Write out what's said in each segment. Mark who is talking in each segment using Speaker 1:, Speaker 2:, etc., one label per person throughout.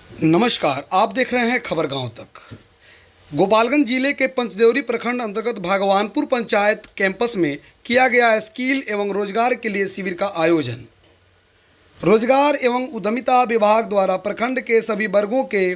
Speaker 1: नमस्कार, आप देख रहे हैं खबर गांव तक। गोपालगंज जिले के पंचदेवरी प्रखंड अंतर्गत भगवानपुर पंचायत कैंपस में किया गया स्किल एवं रोजगार के लिए शिविर का आयोजन। रोजगार एवं उद्यमिता विभाग द्वारा प्रखंड के सभी वर्गों के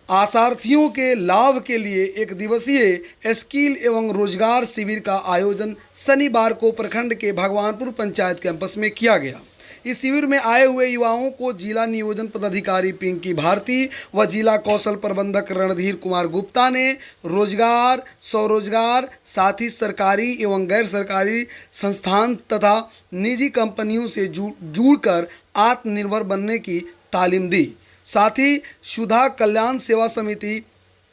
Speaker 1: आशार्थियों के लाभ के लिए एक दिवसीय स्किल एवं रोजगार शिविर का आयोजन शनिवार को प्रखंड के भगवानपुर पंचायत कैंपस में किया गया। इस शिविर में आए हुए युवाओं को जिला नियोजन पदाधिकारी पिंकी भारती व जिला कौशल प्रबंधक रणधीर कुमार गुप्ता ने रोजगार, स्वरोजगार, साथ ही सरकारी एवं गैर सरकारी संस्थान तथा निजी कंपनियों से जुड़कर आत्मनिर्भर बनने की तालीम दी। साथ ही सुधा कल्याण सेवा समिति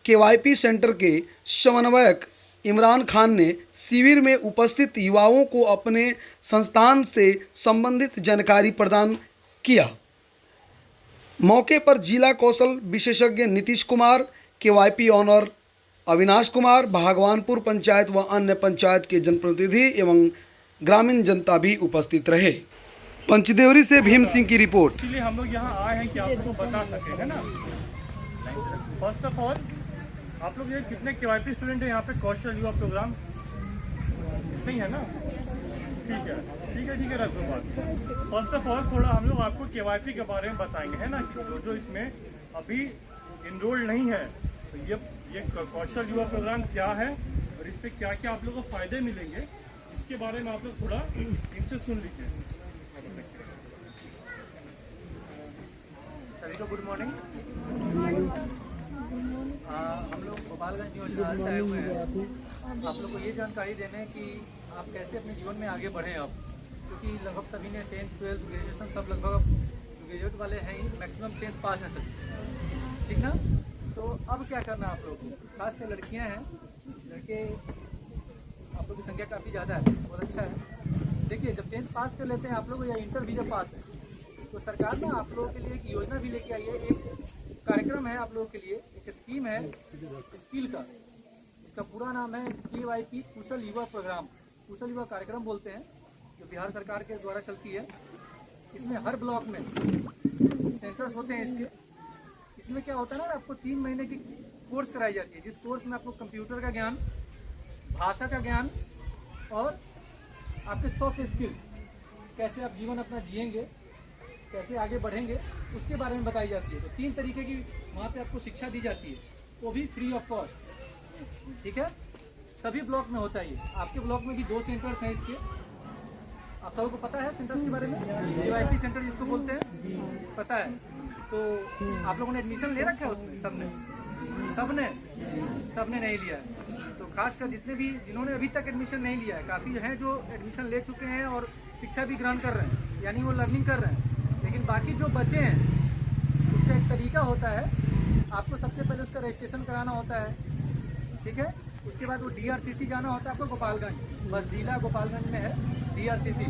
Speaker 1: केवाईपी सेंटर के समन्वयक इमरान खान ने शिविर में उपस्थित युवाओं को अपने संस्थान से संबंधित जानकारी प्रदान किया। मौके पर जिला कौशल विशेषज्ञ नीतीश कुमार, केवाईपी ऑनर अविनाश कुमार, भगवानपुर पंचायत व अन्य पंचायत के जनप्रतिनिधि एवं ग्रामीण जनता भी उपस्थित रहे। पंचदेवरी से भीम सिंह की रिपोर्ट।
Speaker 2: इसलिए हम लोग यहाँ आए हैं कि आपको बता सके, है ना। फर्स्ट ऑफ ऑल आप लोग ये कितने केवाईपी स्टूडेंट हैं यहाँ पे कौशल युवा प्रोग्राम? नहीं है ना? ठीक है रखो बात। फर्स्ट ऑफ ऑल थोड़ा हम लोग आपको केवाईपी के बारे में बताएंगे, है ना, कि जो इसमें अभी इनरोल नहीं है, तो ये कौशल युवा प्रोग्राम क्या है और इससे क्या क्या आप लोगों को फायदे मिलेंगे, इसके बारे में आप लोग थोड़ा इनसे सुन लीजिए।
Speaker 3: सभी को गुड मॉर्निंग। हम लोग गोपालगंज नियोजन से आए हुए हैं आप लोग को ये जानकारी देने कि आप कैसे अपने जीवन में आगे बढ़ें आप, क्योंकि लगभग सभी ने 10th 12th ग्रेजुएशन सब लगभग ग्रेजुएट वाले हैं ही, मैक्सिमम 10th पास हैं सभी, ठीक ना। तो अब क्या करना है आप लोग, खासकर लड़कियां हैं, लड़के आप लोग की संख्या काफ़ी ज़्यादा है, बहुत अच्छा है। देखिए जब 10th पास कर लेते हैं आप लोग या इंटर भी जब पास है तो सरकार ना आप लोगों के लिए एक योजना भी लेके आई है, एक कार्यक्रम है आप लोगों के लिए, एक स्कीम है स्किल का। इसका पूरा नाम है केवाईपी कुशल युवा प्रोग्राम, कुशल युवा कार्यक्रम बोलते हैं, जो बिहार सरकार के द्वारा चलती है। इसमें हर ब्लॉक में सेंटर्स होते हैं इसके। इसमें क्या होता है ना, आपको 3 महीने की कोर्स कराई जाती है, जिस कोर्स में आपको कंप्यूटर का ज्ञान, भाषा का ज्ञान और आपके सॉफ्ट स्किल्स, कैसे आप जीवन अपना जिएंगे, कैसे आगे बढ़ेंगे, उसके बारे में बताई जाती है। तो 3 तरीके की वहाँ पे आपको शिक्षा दी जाती है, वो भी फ्री ऑफ कॉस्ट, ठीक है। सभी ब्लॉक में होता है ये। आपके ब्लॉक में भी 2 सेंटर्स हैं इसके। आप सबको को पता है सेंटर्स के बारे में, केवाईपी सेंटर जिसको बोलते हैं, पता है। तो आप लोगों ने एडमिशन ले रखा है उसमें? सबने नहीं लिया है। तो खासकर जिन्होंने अभी तक एडमिशन नहीं लिया है, काफ़ी हैं जो एडमिशन ले चुके हैं और शिक्षा भी ग्रहण कर रहे हैं, यानी वो लर्निंग कर रहे हैं। लेकिन बाकी जो बचे हैं उसका एक तरीका होता है, आपको सबसे पहले उसका रजिस्ट्रेशन कराना होता है, ठीक है। उसके बाद वो DRCC जाना होता है आपको गोपालगंज, बस जिला गोपालगंज में है DRCC,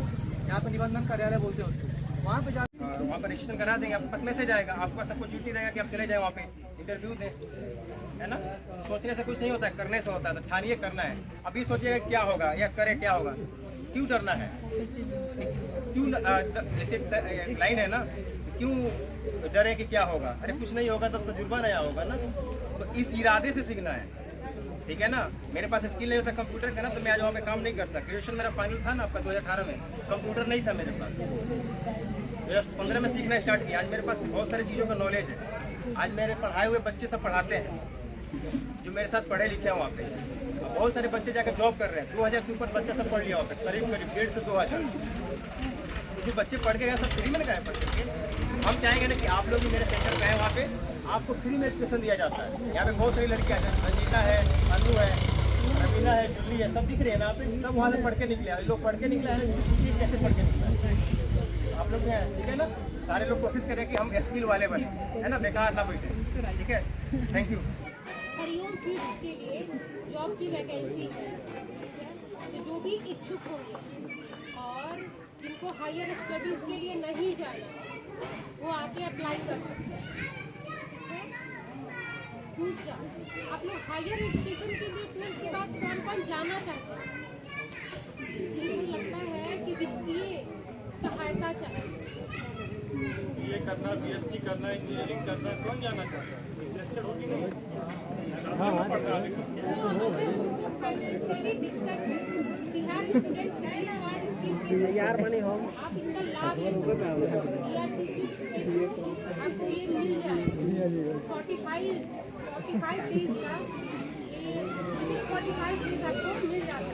Speaker 3: यहाँ पर निबंधन कार्यालय बोलते हैं उसको। वहाँ पे वहाँ पर रजिस्ट्रेशन करा देंगे, आपके पास मैसेज आएगा, आपके पास सबको ड्यूटी रहेगा कि आप चले जाए वहाँ पे इंटरव्यू दें, है ना। सोचने से कुछ नहीं होता है, करने से होता है। तो ठानिए करना है। अभी सोचिएगा क्या होगा या करे क्या होगा, क्यों डरना है, क्यों जैसे लाइन है ना, क्यों डरे कि क्या होगा, अरे कुछ नहीं होगा तब तजुर्बा नया होगा ना। तो इस इरादे से सीखना है, ठीक है ना। मेरे पास स्किल नहीं होता कंप्यूटर का ना, तो मैं आज वहाँ पे काम नहीं करता। ग्रेजुएशन मेरा फाइनल था ना आपका 2018 में, कंप्यूटर नहीं था मेरे पास। 2015 में सीखना स्टार्ट किया। आज मेरे पास बहुत सारी चीज़ों का नॉलेज है। आज मेरे पढ़ाए हुए बच्चे सब पढ़ाते हैं, जो मेरे साथ पढ़े लिखे हैं वहाँ पे। बहुत सारे बच्चे जाकर जॉब कर रहे हैं। 2000 से ऊपर बच्चा सब पढ़ लिया वहाँ पे, करीब 1.5 से 2000। जो बच्चे पढ़ के गए सब फ्री में गए पढ़ के। हम चाहेंगे ना कि आप लोग भी मेरे सेंटर गए, वहाँ पे आपको फ्री में एजुकेशन दिया जाता है। यहाँ पे बहुत सारी लड़कियाँ हैं, रंजीता है, अनु है, रमीना है, जुल्ली है, सब दिख रही है ना, आप सब वहाँ से पढ़ के निकले हैं। लोग पढ़ के निकले हैं, कैसे पढ़ के निकले हैं आप लोग हैं, ठीक है ना। सारे लोग कोशिश करें कि हम स्किल वाले बने, है ना, बेकार ना बैठे, ठीक है। Thank you.
Speaker 4: हरिओम फीड्स के लिए जॉब की वैकेंसी है, तो जो भी इच्छुक होंगे और जिनको हायर स्टडीज़ के लिए नहीं जाना, वो आके अप्लाई कर सकते हैं। दूसरा, आप लोग हायर एजुकेशन के लिए 12th के बाद कौन जाना चाहते हैं, जिनको लगता है कि वित्तीय सहायता चाहिए,
Speaker 2: BA करना, BSc करना, इंजीनियरिंग करना, कौन जाना चाहता है? इंटरेस्टेड हो कि नहीं? पढ़ना है
Speaker 4: अगर उनको फाइनेंशियली दिक्कत है, बिहार स्टूडेंट है ना, हमारे स्कीम यार मनी होम, आप इसका लाभ ले सकते हो। DRCC आपको ये मिल जाएगा 45 डेज का, ये 45 डेज आपको मिल जाता है।